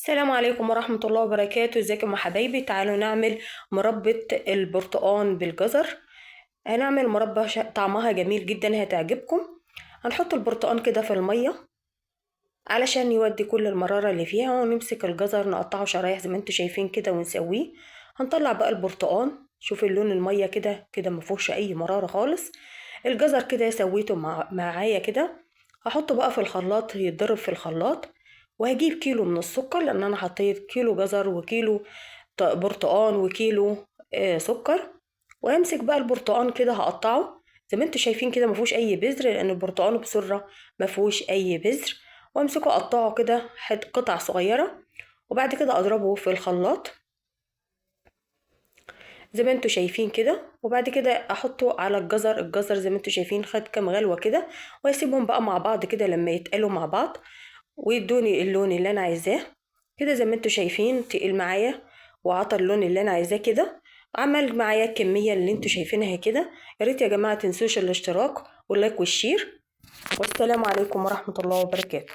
السلام عليكم ورحمة الله وبركاته. ازيكم يا حبايبي؟ تعالوا نعمل مربى البرتقال بالجزر. هنعمل مربى طعمها جميل جدا هتعجبكم. هنحط البرتقال كده في المية علشان يودي كل المرارة اللي فيها، ونمسك الجزر نقطعه شرايح زي ما انتوا شايفين كده ونسويه. هنطلع بقى البرتقال، شوف اللون المية كده كده مفيهوش اي مرارة خالص. الجزر كده سويته معايا كده. هحطه بقى في الخلاط يتضرب في الخلاط، وهجيب كيلو من السكر لان انا حطيت كيلو جزر وكيلو برتقان وكيلو سكر. وامسك بقى البرتقان كده هقطعه زي ما انتوا شايفين كده مفيهوش اي بذر، لان البرتقان بسرة مفيهوش اي بذر. وامسكه اقطعه كده قطع صغيرة، وبعد كده اضربه في الخلاط زي ما انتوا شايفين كده. وبعد كده احطه على الجزر زي ما انتوا شايفين خد كام غلوة كده، واسيبهم بقى مع بعض كده لما يتقلوا مع بعض ويدوني اللون اللي انا عايزاه كده. زي ما انتوا شايفين تقل معايا وعطى اللون اللي انا عايزاه كده. عمل معايا الكمية اللي انتوا شايفينها كده. يا ريت يا جماعة تنسوش الاشتراك واللايك والشير. والسلام عليكم ورحمة الله وبركاته.